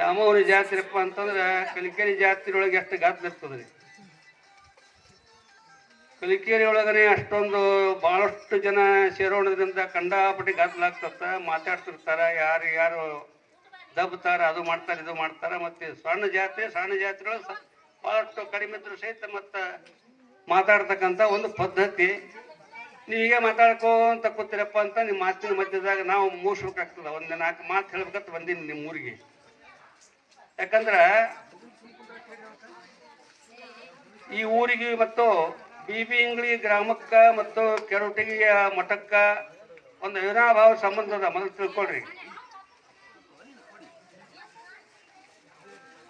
ದಾಮೋದರಿ ಜಾತ್ರೆಪ್ಪ ಅಂತಂದ್ರೆ ಕಲಿಕೇರಿ ಜಾತ್ರೆಯೊಳಗೆ ಎಷ್ಟು ಗಾತ್ರ ಇರ್ತದ್ರಿ. ಕಲಿಕೇರಿ ಒಳಗನೆ ಅಷ್ಟೊಂದು ಬಹಳಷ್ಟು ಜನ ಸೇರೋಣದ್ರಿಂದ ಕಂಡಾಪಟ್ಟಿ ಗಾತ್ಲಾಗ್ತತ್ತ, ಮಾತಾಡ್ತಿರ್ತಾರ, ಯಾರು ದಬ್ತಾರ, ಅದು ಮಾಡ್ತಾರ, ಇದು ಮಾಡ್ತಾರ. ಮತ್ತೆ ಸಣ್ಣ ಜಾತ್ರೆಗಳು ಬಹಳಷ್ಟು ಕಡಿಮೆ ಇದ್ರು ಸಹಿತ ಮತ್ತ ಮಾತಾಡ್ತಕ್ಕಂಥ ಒಂದು ಪದ್ಧತಿ. ನೀವೀಗ ಮಾತಾಡ್ಕೊಂತ ಕೂತಿರಪ್ಪ ಅಂತ ನಿಮ್ಮ ಮಾತಿನ ಮಧ್ಯದಾಗ ನಾವು ಮುಗಿಸ್ಬೇಕಾಗ್ತದ. ಒಂದು 4 ಮಾತು ಹೇಳ್ಬೇಕಂತ ಬಂದೀನಿ ನಿಮ್ಮ ಊರಿಗೆ. ಯಾಕಂದ್ರೆ ಈ ಊರಿಗೆ ಮತ್ತು ಬಿ ಇಂಗ್ಳಿ ಗ್ರಾಮಕ್ಕ ಮತ್ತು ಕೆರವಟಗಿಯ ಮಠಕ್ಕ ಒಂದು ಅವಿನಾಭಾವ ಸಂಬಂಧದ ಮೊದಲು ತಿಳ್ಕೊಳ್ರಿ.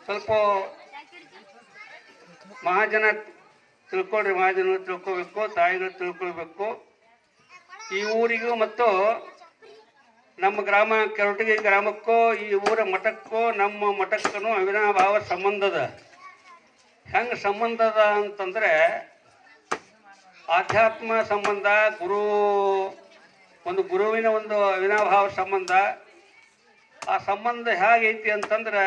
ಸ್ವಲ್ಪ ಮಹಾಜನ ತಿಳ್ಕೊಳ್ರಿ, ಮಹಾಜನರು ತಿಳ್ಕೊಬೇಕು, ತಾಯಿಗಳು ತಿಳ್ಕೊಳ್ಬೇಕು. ಈ ಊರಿಗೂ ಮತ್ತು ನಮ್ಮ ಗ್ರಾಮ ಕೆರವಟಗಿ ಗ್ರಾಮಕ್ಕೂ ಈ ಊರ ಮಠಕ್ಕೂ ನಮ್ಮ ಮಠಕ್ಕೂ ಅವಿನಾಭಾವ ಸಂಬಂಧದ. ಹೆಂಗೆ ಸಂಬಂಧದ ಅಂತಂದ್ರೆ ಆಧ್ಯಾತ್ಮ ಸಂಬಂಧ, ಗುರುವಿನ ಒಂದು ಅವಿನಾಭಾವ ಸಂಬಂಧ. ಆ ಸಂಬಂಧ ಹೇಗೈತಿ ಅಂತಂದ್ರೆ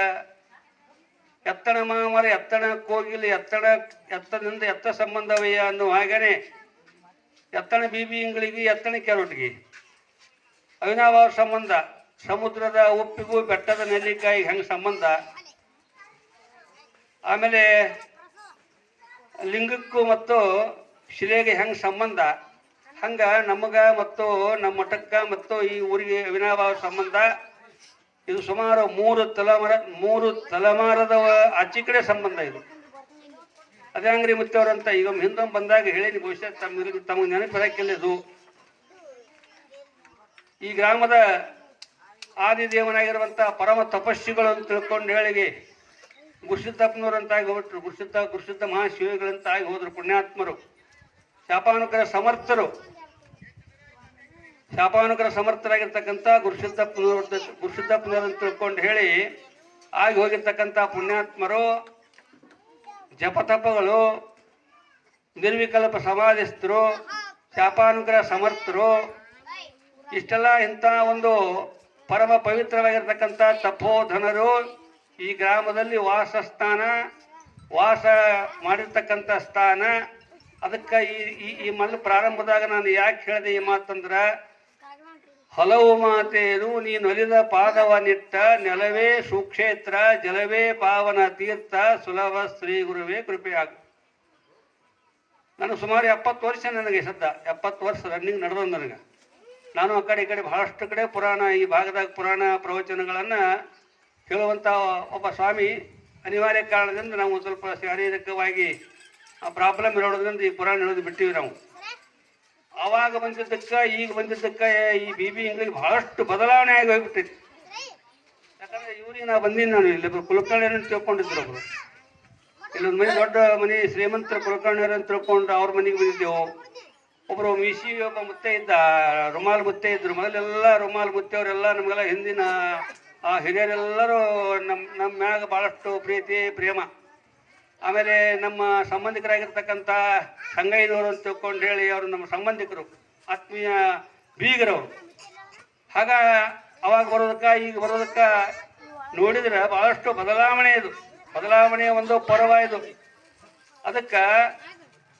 ಎತ್ತಣ ಮಾಮರ ಎತ್ತಣ ಕೋಗಿಲು ಎತ್ತದಿಂದ ಎತ್ತ ಸಂಬಂಧವಯ್ಯ ಅನ್ನೋ ಹಾಗೇನೆ ಎತ್ತಣ ಬಿ ಇಂಗ್ಳಿಗೆ ಎತ್ತಣ ಕೆರವಟಗಿ ಅವಿನಾಭಾವ ಸಂಬಂಧ. ಸಮುದ್ರದ ಉಪ್ಪಿಗೂ ಬೆಟ್ಟದ ನೆಲ್ಲಿಕಾಯಿ ಹೆಂಗೆ ಸಂಬಂಧ, ಆಮೇಲೆ ಲಿಂಗಕ್ಕೂ ಮತ್ತು ಶಿಲೆಗೆ ಹೆಂಗೆ ಸಂಬಂಧ, ಹಂಗ ನಮಗ ಮತ್ತು ನಮ್ಮ ಮಠಕ್ಕ ಮತ್ತು ಈ ಊರಿಗೆ ಅವಿನಾಭಾವ ಸಂಬಂಧ. ಇದು ಸುಮಾರು 3 ತಲೆಮಾರದ ಆಚೆ ಕಡೆ ಸಂಬಂಧ ಇದು. ಅದೇ ಅಂಗ್ರಿ ಮುತ್ತವ್ರಂತ ಈಗ ಹಿಂದೊಮ್ಮೆ ಬಂದಾಗ ಹೇಳೀನಿ, ಬಹುಶಃ ತಮಗೆ ನೆನಪಿರಕ್ಕಿಲ್ಲ. ಇದು ಈ ಗ್ರಾಮದ ಆದಿದೇವನಾಗಿರುವಂಥ ಪರಮ ತಪಸ್ವಿಗಳು ಅಂತ ತಿಳ್ಕೊಂಡು ಹೇಳಿಗೆ ಗುರುಸಿದ್ದಪ್ಪನವರಂತಾಗಿ ಹೋಗ್ಬಿಟ್ರು. ಗುರುಸಿದ್ಧ ಮಹಾಶಿವಗಳಂತಾಗಿ ಹೋದ್ರು ಪುಣ್ಯಾತ್ಮರು. ಶಾಪಾನುಕರ ಸಮರ್ಥರಾಗಿರ್ತಕ್ಕಂಥ ಗುರುಸಿದ್ದಪ್ಪನವರು ಅಂತ ತಿಳ್ಕೊಂಡು ಹೇಳಿ ಆಗಿ ಹೋಗಿರ್ತಕ್ಕಂಥ ಪುಣ್ಯಾತ್ಮರು, ಜಪತಪಗಳು, ನಿರ್ವಿಕಲ್ಪ ಸಮಾಧಿಸ್ಥರು, ಶಾಪಾನುಗ್ರಹ ಸಮರ್ಥರು, ಇಷ್ಟೆಲ್ಲ ಇಂಥ ಒಂದು ಪರಮ ಪವಿತ್ರವಾಗಿರ್ತಕ್ಕಂಥ ತಪೋಧನರು ಈ ಗ್ರಾಮದಲ್ಲಿ ವಾಸ ಮಾಡಿರ್ತಕ್ಕಂಥ ಸ್ಥಾನ. ಅದಕ್ಕೆ ಈ ಮೊದಲು ಪ್ರಾರಂಭದಾಗ ನಾನು ಯಾಕೆ ಹೇಳಿದೆ ಈ ಮಾತಂದ್ರ, ಹಲವು ಮಾತೇನು ನೀನು ಒಲಿದ ಪಾದವ ನಿಟ್ಟ ನೆಲವೇ ಸುಕ್ಷೇತ್ರ ಜಲವೇ ಪಾವನ ತೀರ್ಥ ಸುಲಭ ಶ್ರೀ ಗುರುವೇ ಕೃಪೆಯಾಗು. ನಾನು ಸುಮಾರು 70 ವರ್ಷ, ನನಗೆ ಸದ್ದ 70 ವರ್ಷ ರನ್ನಿಂಗ್ ನಡೆದ ನನಗೆ. ನಾನು ಆ ಕಡೆ ಈ ಕಡೆ ಬಹಳಷ್ಟು ಕಡೆ ಈ ಭಾಗದಾಗ ಪುರಾಣ ಪ್ರವಚನಗಳನ್ನು ಹೇಳುವಂಥ ಒಬ್ಬ ಸ್ವಾಮಿ. ಅನಿವಾರ್ಯ ಕಾರಣದಿಂದ ನಾವು ಸ್ವಲ್ಪ ಶಾರೀರಿಕವಾಗಿ ಪ್ರಾಬ್ಲಮ್ ಇರೋದ್ರಿಂದ ಈ ಪುರಾಣ ಹೇಳೋದು ಬಿಟ್ಟಿವಿ ನಾವು. ಆವಾಗ ಬಂದಿದ್ದಕ್ಕೆ ಈಗ ಬಂದಿದ್ದಕ್ಕೆ ಈ ಬಿ ಇಂಗ್ಳಿಗೆ ಬಹಳಷ್ಟು ಬದಲಾವಣೆ ಆಗಿ ಹೋಗ್ಬಿಟ್ಟಿತ್ತು. ಯಾಕಂದ್ರೆ ಇವ್ರಿಗೆ ನಾವು ಬಂದೀನಿ. ನಾನು ಇಲ್ಲಿ ಕುಲಕರ್ಣಿಯರು ಅಂತ ತಿಳ್ಕೊಂಡಿದ್ರು. ಒಬ್ರು ಇಲ್ಲೊಂದು ಮನೆ ದೊಡ್ಡ ಮನೆ ಶ್ರೀಮಂತರ ಕುಲಕರ್ಣಿಯರು ಅಂತ ತಿಳ್ಕೊಂಡು ಅವ್ರ ಮನೆಗೆ ಬಂದಿದ್ದೆವು. ಒಬ್ಬರು ಒಬ್ಬ ಮುತ್ತೆ ಇದ್ದ, ರುಮಾಲ್ ಮುತ್ತೆ ಇದ್ರು. ಮೊದಲೆಲ್ಲ ರುಮಾಲ್ ಮುತ್ತೆಯವರೆಲ್ಲ ನಮಗೆಲ್ಲ ಹಿಂದಿನ ಹಿರಿಯರೆಲ್ಲರೂ ನಮ್ಮ ಮ್ಯಾಗ ಭಾಳಷ್ಟು ಪ್ರೀತಿ ಪ್ರೇಮ. ಆಮೇಲೆ ನಮ್ಮ ಸಂಬಂಧಿಕರಾಗಿರ್ತಕ್ಕಂಥ ಸಂಗಯ್ಯನವರು ಅಂತ ತಿಳ್ಕೊಂಡು ಹೇಳಿ ಅವರು ನಮ್ಮ ಸಂಬಂಧಿಕರು, ಆತ್ಮೀಯ ಬೀಗರವರು. ಆಗ ಅವಾಗ ಈಗ ಬರೋದಕ್ಕೆ ನೋಡಿದ್ರೆ ಭಾಳಷ್ಟು ಬದಲಾವಣೆಯ ಒಂದು ಪರ್ವ ಇದು. ಅದಕ್ಕೆ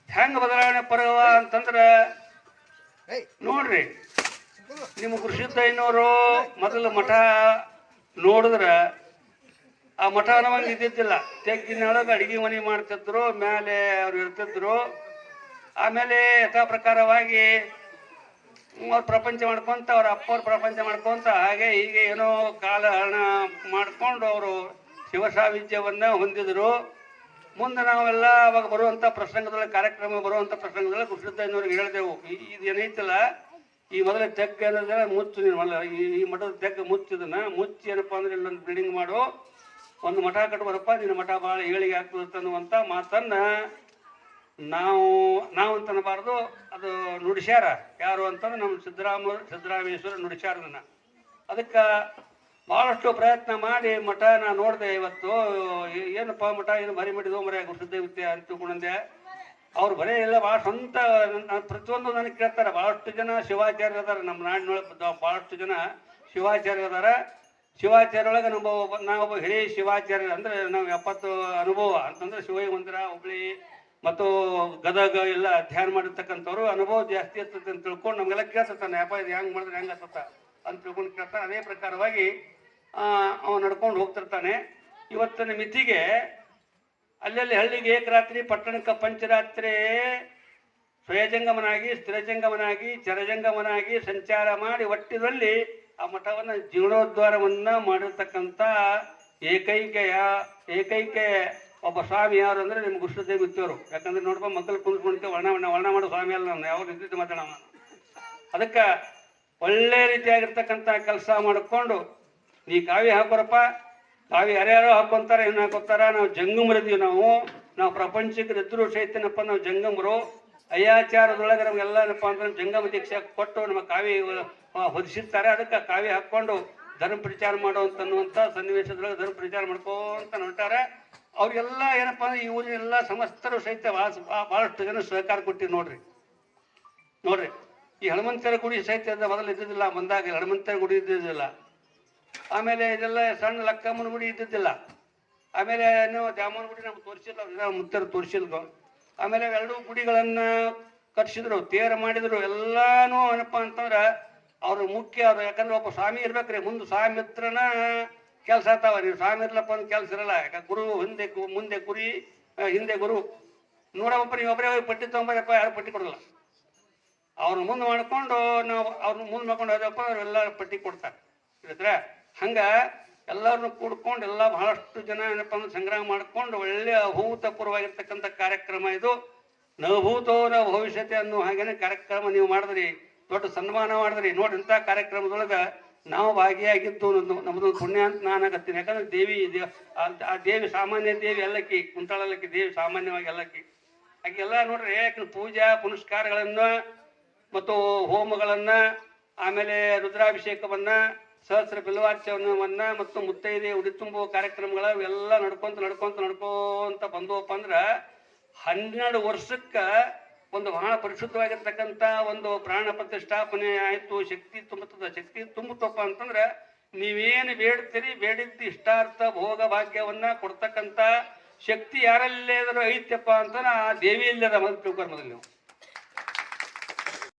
ಹೆಂಗೆ ಬದಲಾವಣೆ ಪರ್ವ ಅಂತಂದ್ರೆ ನೋಡ್ರಿ, ನಿಮ್ಮ ಗುರುಸಿದ್ದಯ್ಯನವರು ಮೊದಲು ಮಠ ನೋಡಿದ್ರೆ ಆ ಮಠ ನಮಗೆ ಇದ್ದಿದ್ದಿಲ್ಲ. ತೆಗ್ಗಿನೊಳಗೆ ಅಡಿಗೆ ಮನೆ ಮಾಡ್ತಿದ್ರು, ಮೇಲೆ ಅವ್ರು ಇರ್ತಿದ್ರು. ಆಮೇಲೆ ಯಥಾ ಪ್ರಕಾರವಾಗಿ ಅವ್ರು ಪ್ರಪಂಚ ಮಾಡ್ಕೊಂತ, ಅವ್ರ ಅಪ್ಪವ್ರು ಪ್ರಪಂಚ ಮಾಡ್ಕೊಂತ ಹಾಗೆ ಹೀಗೆ ಏನೋ ಕಾಲಹರಣ ಮಾಡಿಕೊಂಡು ಅವರು ಶಿವಸಾವಿದ್ಯವನ್ನು ಹೊಂದಿದ್ರು. ಮುಂದೆ ನಾವೆಲ್ಲ ಅವಾಗ ಬರುವಂಥ ಕಾರ್ಯಕ್ರಮ ಬರುವಂಥ ಪ್ರಸಂಗದಲ್ಲಿ ಗುರುಸಿದ್ದಯ್ಯನವ್ರಿಗೆ ಹೇಳಿದೆವು, ಇದು ಏನೈತಲ್ಲ ಈ ಮೊದಲೇ ತೆಗ್ಗ ಏನಂದ್ರೆ ಮುಚ್ಚು, ನೀನು ಈ ಮಠದ ತೆಗ್ಗ ಮುಚ್ಚಿದನ್ನ ಮುಚ್ಚಿ ಏನಪ್ಪ ಅಂದ್ರೆ ಇಲ್ಲೊಂದು ಬಿಲ್ಡಿಂಗ್ ಮಾಡು, ಒಂದು ಮಠ ಕಟ್ಬಾರಪ್ಪ, ನಿನ್ನ ಮಠ ಭಾಳ ಏಳಿಗೆ ಆಗ್ತದೆ ಅನ್ನುವಂಥ ಮಾತನ್ನ ನಾವು ಅಂತನಬಾರ್ದು, ಅದು ನುಡಿಸ್ಯಾರ. ಯಾರು ಅಂತಂದ್ರೆ ನಮ್ಮ ಸಿದ್ದರಾಮೇಶ್ವರ ನುಡಿಸ್ಯಾರದನ್ನ. ಅದಕ್ಕೆ ಭಾಳಷ್ಟು ಪ್ರಯತ್ನ ಮಾಡಿ ಮಠ ನಾನು ನೋಡಿದೆ. ಇವತ್ತು ಏನಪ್ಪ ಮಠ ಏನು ಬರಿ ಮಾಡಿದ್ವು ಮರ ಗುರುಸಿದ್ದಯ್ಯ ಅಂತ ತಿಳ್ಕೊಂಡೆ. ಅವ್ರು ಬರೀ ಎಲ್ಲ ಭಾಳ ಸ್ವಂತ ಪ್ರತಿಯೊಂದು ನನಗೆ ಕೇಳ್ತಾರೆ. ಭಾಳಷ್ಟು ಜನ ಶಿವಾಚಾರ್ಯ ಅದಾರ ನಮ್ಮ ನಾಡಿನೊಳಗೆ, ಭಾಳಷ್ಟು ಜನ ಶಿವಾಚಾರ್ಯ ಅದಾರ. ಶಿವಾಚಾರ್ಯ ಒಳಗೆ ನಾವೊಬ್ಬ ಹಿರಿಯ ಶಿವಾಚಾರ್ಯ ಅಂದ್ರೆ ನಾವು 70 ಅನುಭವ ಅಂತಂದ್ರೆ ಶಿವಯ್ಯ ಮಂದಿರ ಹುಬ್ಳಿ ಮತ್ತು ಗದಗ ಎಲ್ಲ ಧ್ಯಾನ ಮಾಡಿರ್ತಕ್ಕಂಥವ್ರು ಅನುಭವ ಜಾಸ್ತಿ ಇರ್ತದೆ ಅಂತ ತಿಳ್ಕೊಂಡು ನಮಗೆಲ್ಲ ಕೇಳ್ತಾನೆ ಯಪ್ಪ ಇದು ಹೆಂಗೆ ಮಾಡಿದ್ರೆ ಹೆಂಗೆ ಆಗ್ತತ್ತ ಅಂತ ತಿಳ್ಕೊಂಡು ಕೇಳ್ತಾನೆ. ಅದೇ ಪ್ರಕಾರವಾಗಿ ಅವ ನಡ್ಕೊಂಡು ಹೋಗ್ತಿರ್ತಾನೆ. ಇವತ್ತಿನ ಮಿತಿಗೆ ಅಲ್ಲಲ್ಲಿ ಹಳ್ಳಿಗೆ ಏಕರಾತ್ರಿ, ಪಟ್ಟಣಕ್ಕೆ ಪಂಚರಾತ್ರಿ ಸ್ವಯಜಂಗಮನಾಗಿ, ಸ್ಥಿರಜಂಗಮನಾಗಿ, ಚರಜಂಗಮನಾಗಿ ಸಂಚಾರ ಮಾಡಿ ಒಟ್ಟಿನಲ್ಲಿ ಆ ಮಠವನ್ನ ಜೀರ್ಣೋದ್ಧಾರವನ್ನ ಮಾಡಿರ್ತಕ್ಕಂಥ ಏಕೈಕ ಒಬ್ಬ ಸ್ವಾಮಿ ಯಾರು ಅಂದ್ರೆ ನಿಮ್ಗೆ ಗುರುದೇವಿ ಗೊತ್ತವರು. ಯಾಕಂದ್ರೆ ನೋಡ್ಬ ಮಕ್ಕಳು ಕುಂತ್ಕೊಂಡ್ಕೆ ವರ್ಣ ಮಾಡೋ ಸ್ವಾಮಿ ಅಲ್ಲ, ನಾನು ಯಾವ ರೀತಿ ಮಾತಾಡೋಣ. ಅದಕ್ಕೆ ಒಳ್ಳೆ ರೀತಿಯಾಗಿರ್ತಕ್ಕಂಥ ಕೆಲಸ ಮಾಡಿಕೊಂಡು ನೀ ಕಾವಿ ಹಾಕೋರಪ್ಪ, ಕಾವಿ ಯಾರ್ಯಾರೋ ಹಾಕೊಂತಾರೆ, ಏನು ಹಾಕೋತಾರ, ನಾವು ಜಂಗಮರಿದೀವಿ. ನಾವು ಪ್ರಪಂಚಕ್ಕೆ ಎದುರು ಸಹಿತನಪ್ಪ ನಾವು ಜಂಗಮರು. ಅಯ್ಯಾಚಾರದೊಳಗೆ ನಮಗೆಲ್ಲ ಏನಪ್ಪ ಅಂದ್ರೆ ಜಂಗಮ ದೀಕ್ಷೆ ಕೊಟ್ಟು ನಮ್ಮ ಕಾವಿ ಹೊದಿಸಿರ್ತಾರೆ. ಅದಕ್ಕೆ ಕಾವಿ ಹಾಕ್ಕೊಂಡು ಧರ್ಮ ಪ್ರಚಾರ ಮಾಡುವಂತ ಸನ್ನಿವೇಶದೊಳಗೆ ಧರ್ಮ ಪ್ರಚಾರ ಮಾಡ್ಕೊಂತ ಹೊಂಟಾರೆ. ಅವ್ರಿಗೆಲ್ಲ ಏನಪ್ಪ ಅಂದ್ರೆ ಈ ಊರಿನೆಲ್ಲ ಸಮಸ್ತರು ಸಹಿತ ಭಾಳಷ್ಟು ಜನ ಸಹಕಾರ ಕೊಟ್ಟಿವಿ. ನೋಡ್ರಿ ಈ ಹನುಮಂತರ ಗುಡಿ ಸಹಿತ ಮೊದಲು ಇದ್ದಿದ್ದಿಲ್ಲ. ಬಂದಾಗ ಹನುಮಂತರ ಗುಡಿ ಇದ್ದಿದ್ದಿಲ್ಲ. ಆಮೇಲೆ ಇದೆಲ್ಲ ಸಣ್ಣ ಲಕ್ಕಮ್ಮನ ಗುಡಿ ಇದ್ದಿದ್ದಿಲ್ಲ. ಆಮೇಲೆ ನೀವು ದ್ಯಾಮನ ಗುಡಿ ನಮ್ಗೆ ತೋರಿಸಿಲ್ಲ, ಮುತ್ತರು ತೋರಿಸಿಲ್ದು. ಆಮೇಲೆ ಎರಡೂ ಗುಡಿಗಳನ್ನ ಕಟ್ಸಿದ್ರು, ತೇರು ಮಾಡಿದ್ರು. ಎಲ್ಲಾನು ಏನಪ್ಪ ಅಂತಂದ್ರೆ ಅವ್ರು ಮುಖ್ಯ ಅವ್ರು. ಯಾಕಂದ್ರೆ ಒಬ್ಬ ಸ್ವಾಮಿ ಇರ್ಬೇಕ್ರಿ, ಮುಂದೆ ಸ್ವಾಮಿ ಮಿತ್ರನ ಕೆಲಸ ಆಗ್ತಾವ. ನೀವು ಸ್ವಾಮಿ ಇರ್ಲಪ್ಪ ಒಂದು ಕೆಲಸ ಇರಲ್ಲ. ಯಾಕಂದ್ರೆ ಗುರು ಮುಂದೆ ಕುರಿ, ಹಿಂದೆ ಗುರು. ನೋಡಪ್ಪ ನೀವು ಒಬ್ಬರೇ ಪಟ್ಟಿ ತೊಗೊಂಬರಪ್ಪ, ಯಾರು ಪಟ್ಟಿ ಕೊಡಲ್ಲ. ಅವ್ರನ್ನ ಮುಂದೆ ಮಾಡ್ಕೊಂಡು ನಾವು ಅವ್ರನ್ನ ಮುಂದೆ ಮಾಡ್ಕೊಂಡು ಹೋದಪ್ಪ ಅವರೆಲ್ಲ ಪಟ್ಟಿ ಕೊಡ್ತಾರೆ. ಹೇಳಿದ್ರೆ ಹಂಗ ಎಲ್ಲರನ್ನು ಕೂಡ್ಕೊಂಡು ಎಲ್ಲ ಬಹಳಷ್ಟು ಜನ ಏನಪ್ಪ ಅಂದ್ರೆ ಸಂಗ್ರಹ ಮಾಡ್ಕೊಂಡು ಒಳ್ಳೆ ಅಭೂತಪೂರ್ವವಾಗಿರ್ತಕ್ಕಂಥ ಕಾರ್ಯಕ್ರಮ ಇದು. ನಭೂತೋ ನ ಭವಿಷ್ಯತೆ ಅನ್ನೋ ಹಾಗೇನೆ ಕಾರ್ಯಕ್ರಮ ನೀವು ಮಾಡಿದ್ರಿ, ದೊಡ್ಡ ಸನ್ಮಾನ ಮಾಡಿದ್ರಿ. ನೋಡಿ ಇಂಥ ಕಾರ್ಯಕ್ರಮದೊಳಗೆ ನಾವು ಭಾಗಿಯಾಗಿದ್ದು ನಮ್ಮದು ಪುಣ್ಯ ಅಂತ ನಾನು ಆಗತ್ತೀನಿ. ಯಾಕಂದ್ರೆ ಆ ದೇವಿ ಸಾಮಾನ್ಯ ದೇವಿ ಎಲ್ಲಕ್ಕಿ, ಕುಂತಾಳಲ್ಲಕ್ಕಿ ದೇವಿ ಸಾಮಾನ್ಯವಾಗಿ ಎಲ್ಲಕ್ಕಿ. ಹಾಗೆಲ್ಲ ನೋಡ್ರಿ ಪೂಜಾ ಪುನಸ್ಕಾರಗಳನ್ನು ಮತ್ತು ಹೋಮಗಳನ್ನ, ಆಮೇಲೆ ರುದ್ರಾಭಿಷೇಕವನ್ನ, ಸಹಸ್ರ ಬಿಲ್ವಾರ್ಚವನ್ನ ಮತ್ತು ಮುತ್ತೈದೆ ಉಡಿ ತುಂಬುವ ಕಾರ್ಯಕ್ರಮಗಳ ಎಲ್ಲ ನಡ್ಕೊಂತ ಬಂದವಪ್ಪ ಅಂದ್ರ 12 ವರ್ಷಕ್ಕೆ ಒಂದು ಬಹಳ ಪರಿಶುದ್ಧವಾಗಿರ್ತಕ್ಕಂಥ ಒಂದು ಪ್ರಾಣ ಪ್ರತಿಷ್ಠಾಪನೆ ಆಯ್ತು. ಶಕ್ತಿ ತುಂಬುತ್ತಪ್ಪ ಅಂತಂದ್ರೆ ನೀವೇನು ಬೇಡ್ತೀರಿ, ಬೇಡಿದ್ದು ಇಷ್ಟಾರ್ಥ ಭೋಗ ಭಾಗ್ಯವನ್ನ ಕೊಡ್ತಕ್ಕಂಥ ಶಕ್ತಿ ಯಾರಲ್ಲೇದರೂ ಐತ್ಯಪ್ಪ ಅಂತ ಆ ದೇವಿಯಲ್ಲದ ಮೊದಲು ತಿಳ್ಕೊಂಡು ಮೊದಲು ನೀವು